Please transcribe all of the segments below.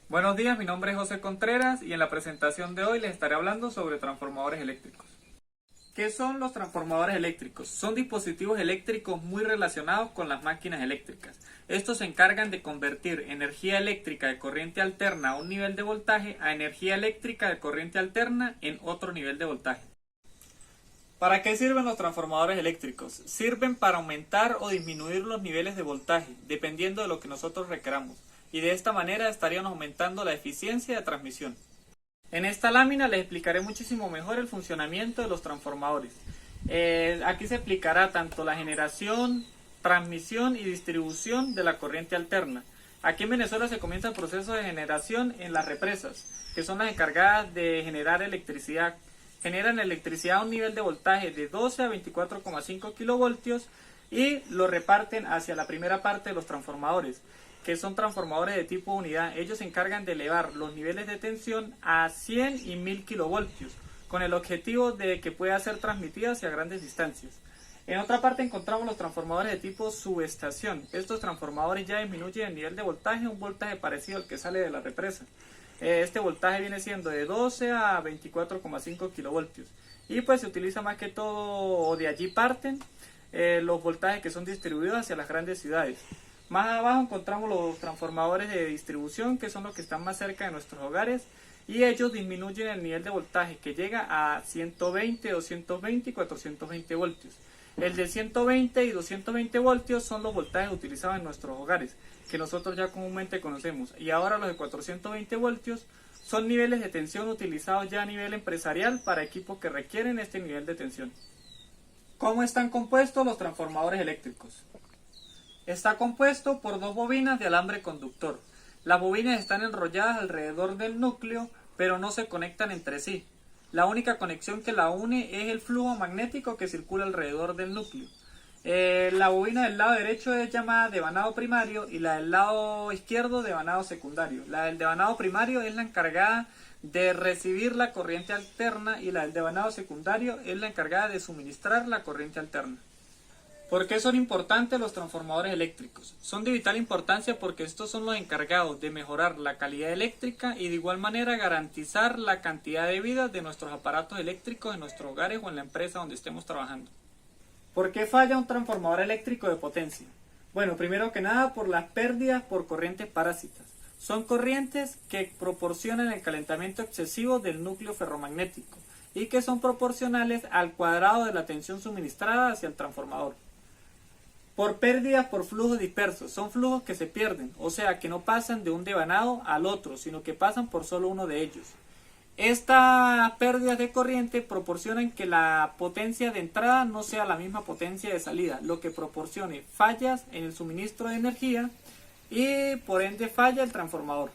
Buenos días, mi nombre es José Contreras y en la presentación de hoy les estaré hablando sobre transformadores eléctricos. ¿Qué son los transformadores eléctricos? Son dispositivos eléctricos muy relacionados con las máquinas eléctricas. Estos se encargan de convertir energía eléctrica de corriente alterna a un nivel de voltaje a energía eléctrica de corriente alterna en otro nivel de voltaje. ¿Para qué sirven los transformadores eléctricos? Sirven para aumentar o disminuir los niveles de voltaje, dependiendo de lo que nosotros requeramos, y de esta manera estaríamos aumentando la eficiencia de transmisión. En esta lámina les explicaré muchísimo mejor el funcionamiento de los transformadores. Aquí se explicará tanto la generación, transmisión y distribución de la corriente alterna. Aquí en Venezuela se comienza el proceso de generación en las represas, que son las encargadas de generar electricidad. Generan electricidad a un nivel de voltaje de 12 a 24,5 kilovoltios y lo reparten hacia la primera parte de los transformadores, que son transformadores de tipo unidad. Ellos se encargan de elevar los niveles de tensión a 100 y 1000 kilovoltios, con el objetivo de que pueda ser transmitida hacia grandes distancias. En otra parte encontramos los transformadores de tipo subestación. Estos transformadores ya disminuyen el nivel de voltaje a un voltaje parecido al que sale de la represa. Este voltaje viene siendo de 12 a 24,5 kilovoltios. Y pues se utiliza más que todo, o de allí parten los voltajes que son distribuidos hacia las grandes ciudades. Más abajo encontramos los transformadores de distribución, que son los que están más cerca de nuestros hogares, y ellos disminuyen el nivel de voltaje, que llega a 120, 220 y 420 voltios. El de 120 y 220 voltios son los voltajes utilizados en nuestros hogares, que nosotros ya comúnmente conocemos. Y ahora los de 420 voltios son niveles de tensión utilizados ya a nivel empresarial para equipos que requieren este nivel de tensión. ¿Cómo están compuestos los transformadores eléctricos? Está compuesto por dos bobinas de alambre conductor. Las bobinas están enrolladas alrededor del núcleo, pero no se conectan entre sí. La única conexión que la une es el flujo magnético que circula alrededor del núcleo. La bobina del lado derecho es llamada devanado primario y la del lado izquierdo devanado secundario. La del devanado primario es la encargada de recibir la corriente alterna y la del devanado secundario es la encargada de suministrar la corriente alterna. ¿Por qué son importantes los transformadores eléctricos? Son de vital importancia porque estos son los encargados de mejorar la calidad eléctrica y de igual manera garantizar la cantidad de vida de nuestros aparatos eléctricos en nuestros hogares o en la empresa donde estemos trabajando. ¿Por qué falla un transformador eléctrico de potencia? Bueno, primero que nada por las pérdidas por corrientes parásitas. Son corrientes que proporcionan el calentamiento excesivo del núcleo ferromagnético y que son proporcionales al cuadrado de la tensión suministrada hacia el transformador. Por pérdidas por flujos dispersos, son flujos que se pierden, o sea que no pasan de un devanado al otro, sino que pasan por solo uno de ellos. Estas pérdidas de corriente proporcionan que la potencia de entrada no sea la misma potencia de salida, lo que proporcione fallas en el suministro de energía y por ende falla el transformador.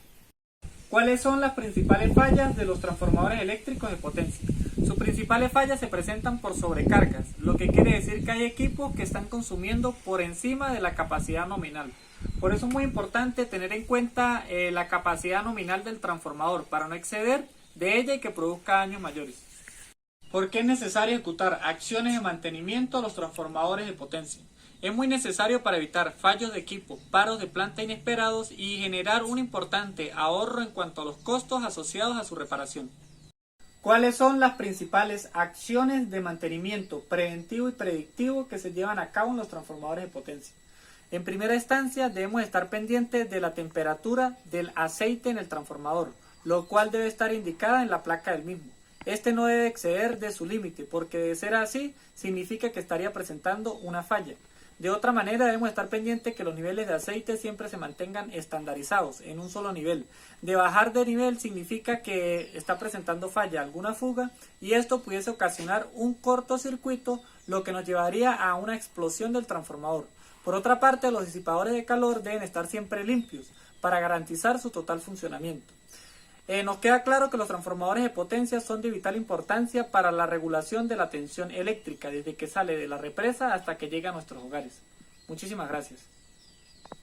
¿Cuáles son las principales fallas de los transformadores eléctricos de potencia? Sus principales fallas se presentan por sobrecargas, lo que quiere decir que hay equipos que están consumiendo por encima de la capacidad nominal. Por eso es muy importante tener en cuenta la capacidad nominal del transformador para no exceder de ella y que produzca daños mayores. ¿Por qué es necesario ejecutar acciones de mantenimiento a los transformadores de potencia? Es muy necesario para evitar fallos de equipo, paros de planta inesperados y generar un importante ahorro en cuanto a los costos asociados a su reparación. ¿Cuáles son las principales acciones de mantenimiento preventivo y predictivo que se llevan a cabo en los transformadores de potencia? En primera instancia debemos estar pendientes de la temperatura del aceite en el transformador, lo cual debe estar indicada en la placa del mismo. Este no debe exceder de su límite, porque de ser así significa que estaría presentando una falla. De otra manera debemos estar pendientes que los niveles de aceite siempre se mantengan estandarizados en un solo nivel. De bajar de nivel significa que está presentando falla, alguna fuga, y esto pudiese ocasionar un cortocircuito, lo que nos llevaría a una explosión del transformador. Por otra parte, los disipadores de calor deben estar siempre limpios para garantizar su total funcionamiento. Nos queda claro que los transformadores de potencia son de vital importancia para la regulación de la tensión eléctrica desde que sale de la represa hasta que llega a nuestros hogares. Muchísimas gracias.